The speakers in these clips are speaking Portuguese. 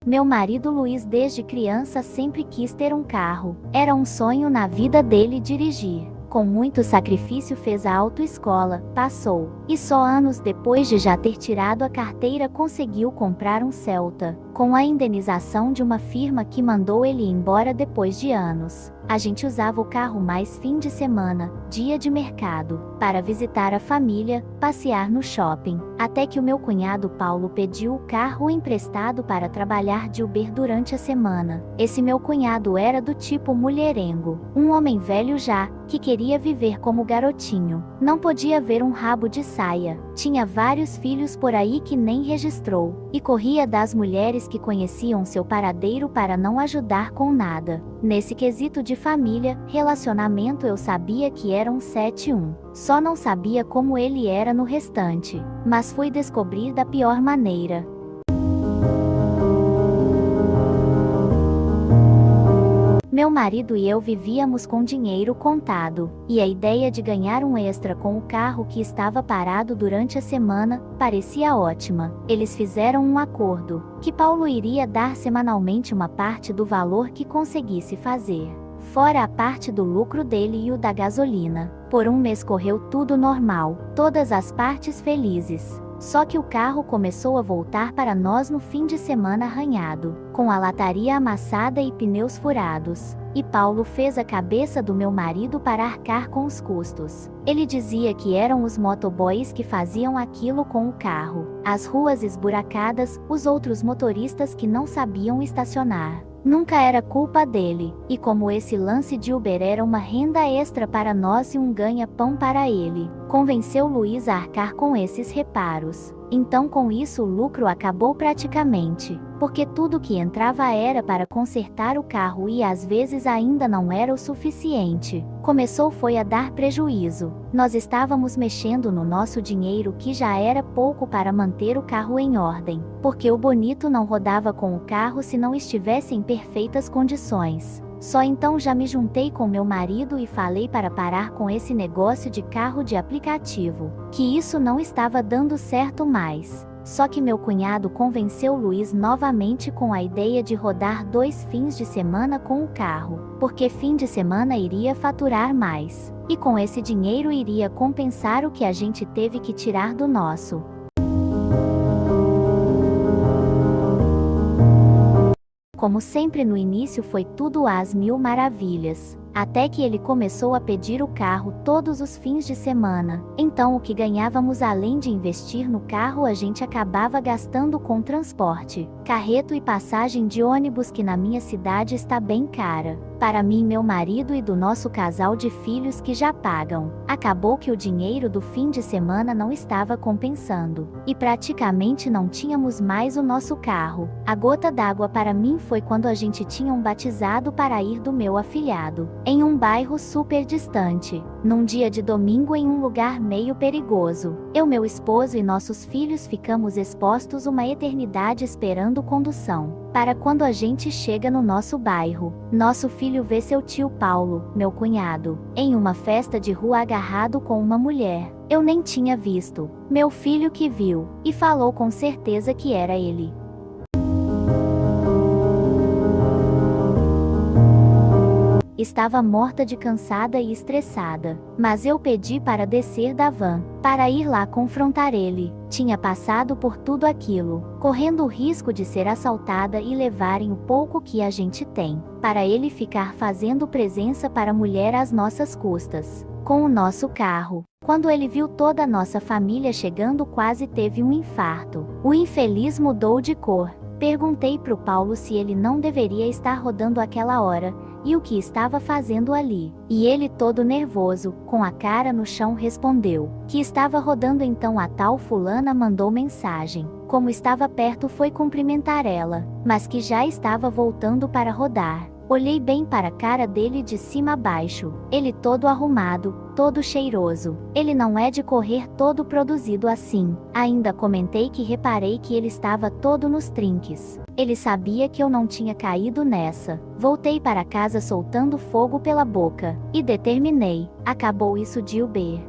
Meu marido Luiz desde criança sempre quis ter um carro. Era um sonho na vida dele dirigir. Com muito sacrifício fez a autoescola, passou. E só anos depois de já ter tirado a carteira conseguiu comprar um Celta, com a indenização de uma firma que mandou ele embora depois de anos. A gente usava o carro mais fim de semana, dia de mercado, para visitar a família, passear no shopping, até que o meu cunhado Paulo pediu o carro emprestado para trabalhar de Uber durante a semana. Esse meu cunhado era do tipo mulherengo, um homem velho já, que queria viver como garotinho. Não podia ver um rabo de saia, tinha vários filhos por aí que nem registrou, e corria das mulheres que conheciam seu paradeiro para não ajudar com nada. Nesse quesito de família, relacionamento eu sabia que era um 7-1. Só não sabia como ele era no restante, mas fui descobrir da pior maneira. Meu marido e eu vivíamos com dinheiro contado, e a ideia de ganhar um extra com o carro que estava parado durante a semana parecia ótima. Eles fizeram um acordo, que Paulo iria dar semanalmente uma parte do valor que conseguisse fazer, fora a parte do lucro dele e o da gasolina. Por um mês correu tudo normal, todas as partes felizes. Só que o carro começou a voltar para nós no fim de semana arranhado, com a lataria amassada e pneus furados. E Paulo fez a cabeça do meu marido para arcar com os custos. Ele dizia que eram os motoboys que faziam aquilo com o carro, as ruas esburacadas, os outros motoristas que não sabiam estacionar. Nunca era culpa dele, e como esse lance de Uber era uma renda extra para nós e um ganha-pão para ele, convenceu Luiz a arcar com esses reparos. Então com isso o lucro acabou praticamente, porque tudo que entrava era para consertar o carro e às vezes ainda não era o suficiente. Começou foi a dar prejuízo. Nós estávamos mexendo no nosso dinheiro que já era pouco para manter o carro em ordem, porque o bonito não rodava com o carro se não estivesse em perfeitas condições. Só então já me juntei com meu marido e falei para parar com esse negócio de carro de aplicativo, que isso não estava dando certo mais. Só que meu cunhado convenceu Luiz novamente com a ideia de rodar 2 fins de semana com o carro, porque fim de semana iria faturar mais, e com esse dinheiro iria compensar o que a gente teve que tirar do nosso. Como sempre no início foi tudo às mil maravilhas, até que ele começou a pedir o carro todos os fins de semana. Então o que ganhávamos além de investir no carro a gente acabava gastando com transporte, carreto e passagem de ônibus que na minha cidade está bem cara. Para mim, meu marido e do nosso casal de filhos que já pagam. Acabou que o dinheiro do fim de semana não estava compensando, e praticamente não tínhamos mais o nosso carro. A gota d'água para mim foi quando a gente tinha um batizado para ir do meu afilhado, em um bairro super distante, num dia de domingo em um lugar meio perigoso. Eu, meu esposo e nossos filhos ficamos expostos uma eternidade esperando condução, para quando a gente chega no nosso bairro, nosso filho vê seu tio Paulo, meu cunhado, em uma festa de rua agarrado com uma mulher. Eu nem tinha visto, meu filho que viu, e falou com certeza que era ele. Estava morta de cansada e estressada, mas eu pedi para descer da van, para ir lá confrontar ele. Tinha passado por tudo aquilo, correndo o risco de ser assaltada e levarem o pouco que a gente tem, para ele ficar fazendo presença para a mulher às nossas custas, com o nosso carro. Quando ele viu toda a nossa família chegando, quase teve um infarto. O infeliz mudou de cor. Perguntei pro Paulo se ele não deveria estar rodando aquela hora, e o que estava fazendo ali. E ele, todo nervoso, com a cara no chão, respondeu que estava rodando. Então a tal fulana mandou mensagem. Como estava perto, foi cumprimentar ela, mas que já estava voltando para rodar. Olhei bem para a cara dele de cima a baixo, ele todo arrumado, todo cheiroso. Ele não é de correr todo produzido assim. Ainda comentei que reparei que ele estava todo nos trinques. Ele sabia que eu não tinha caído nessa. Voltei para casa soltando fogo pela boca, e determinei, acabou isso de Uber.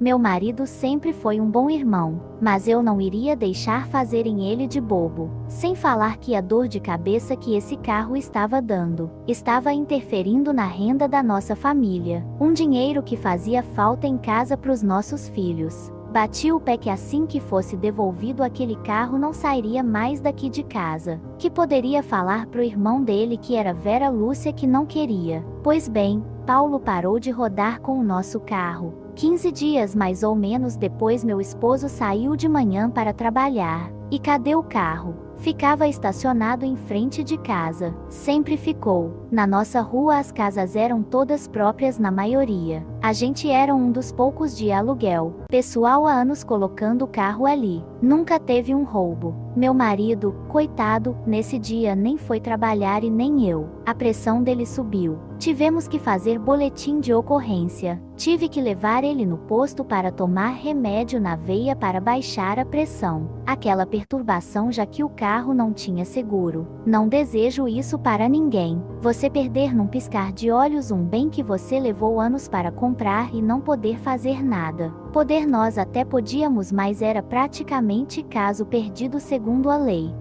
Meu marido sempre foi um bom irmão, mas eu não iria deixar fazerem ele de bobo. Sem falar que a dor de cabeça que esse carro estava dando, estava interferindo na renda da nossa família. Um dinheiro que fazia falta em casa para os nossos filhos. Bati o pé que assim que fosse devolvido aquele carro não sairia mais daqui de casa. Que poderia falar pro irmão dele que era Vera Lúcia que não queria. Pois bem, Paulo parou de rodar com o nosso carro. 15 dias mais ou menos depois meu esposo saiu de manhã para trabalhar. E cadê o carro? Ficava estacionado em frente de casa. Sempre ficou. Na nossa rua as casas eram todas próprias na maioria. A gente era um dos poucos de aluguel. Pessoal há anos colocando o carro ali. Nunca teve um roubo. Meu marido, coitado, nesse dia nem foi trabalhar e nem eu. A pressão dele subiu. Tivemos que fazer boletim de ocorrência. Tive que levar ele no posto para tomar remédio na veia para baixar a pressão. Aquela perturbação já que o carro não tinha seguro. Não desejo isso para ninguém. Você perder num piscar de olhos um bem que você levou anos para comprar e não poder fazer nada. Poder nós até podíamos, mas era praticamente caso perdido segundo a lei.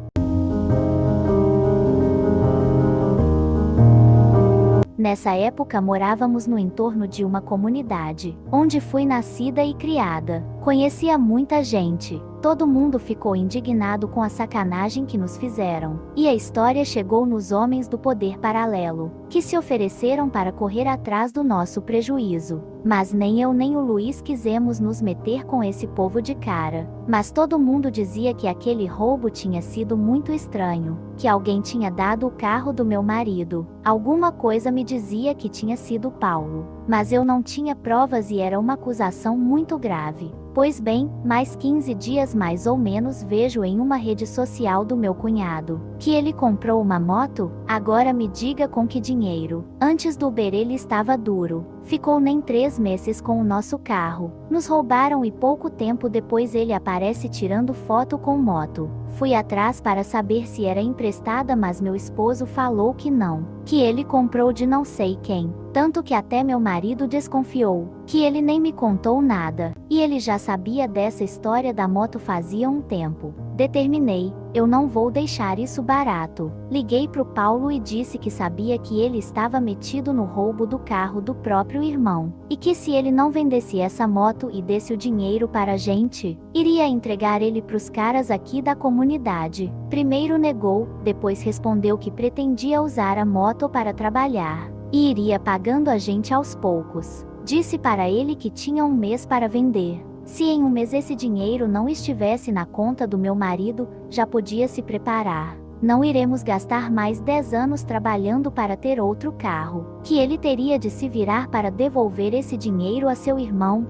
Nessa época morávamos no entorno de uma comunidade, onde fui nascida e criada. Conhecia muita gente. Todo mundo ficou indignado com a sacanagem que nos fizeram. E a história chegou nos homens do poder paralelo, que se ofereceram para correr atrás do nosso prejuízo. Mas nem eu nem o Luiz quisemos nos meter com esse povo de cara. Mas todo mundo dizia que aquele roubo tinha sido muito estranho, que alguém tinha dado o carro do meu marido. Alguma coisa me dizia que tinha sido Paulo. Mas eu não tinha provas e era uma acusação muito grave. Pois bem, mais 15 dias mais ou menos vejo em uma rede social do meu cunhado, que ele comprou uma moto. Agora me diga com que dinheiro. Antes do Uber ele estava duro. Ficou nem 3 meses com o nosso carro. Nos roubaram e pouco tempo depois ele aparece tirando foto com moto. Fui atrás para saber se era emprestada, mas meu esposo falou que não, que ele comprou de não sei quem. Tanto que até meu marido desconfiou, que ele nem me contou nada, e ele já sabia dessa história da moto fazia um tempo. Determinei, eu não vou deixar isso barato. Liguei pro Paulo e disse que sabia que ele estava metido no roubo do carro do próprio irmão, e que se ele não vendesse essa moto e desse o dinheiro para a gente, iria entregar ele pros caras aqui da comunidade. Primeiro negou, depois respondeu que pretendia usar a moto para trabalhar, e iria pagando a gente aos poucos. Disse para ele que tinha um mês para vender. Se em um mês esse dinheiro não estivesse na conta do meu marido, já podia se preparar. Não iremos gastar mais 10 anos trabalhando para ter outro carro, que ele teria de se virar para devolver esse dinheiro a seu irmão.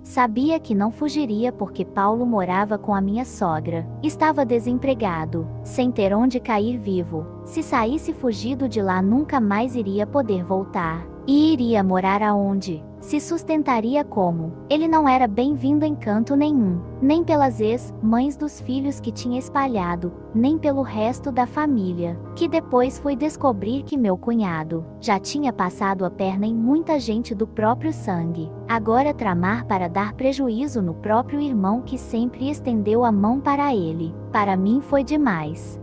Sabia que não fugiria porque Paulo morava com a minha sogra. Estava desempregado, sem ter onde cair vivo. Se saísse fugido de lá nunca mais iria poder voltar. E iria morar aonde? Se sustentaria como? Ele não era bem-vindo em canto nenhum, nem pelas ex-mães dos filhos que tinha espalhado, nem pelo resto da família, que depois fui descobrir que meu cunhado já tinha passado a perna em muita gente do próprio sangue. Agora tramar para dar prejuízo no próprio irmão que sempre estendeu a mão para ele. Para mim foi demais.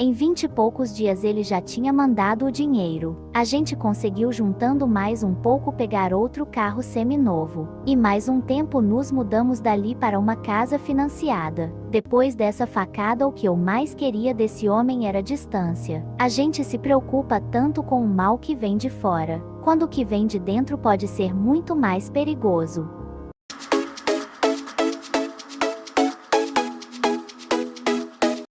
Em 20 e poucos dias ele já tinha mandado o dinheiro. A gente conseguiu, juntando mais um pouco, pegar outro carro seminovo. E mais um tempo nos mudamos dali para uma casa financiada. Depois dessa facada, o que eu mais queria desse homem era distância. A gente se preocupa tanto com o mal que vem de fora, quando o que vem de dentro pode ser muito mais perigoso.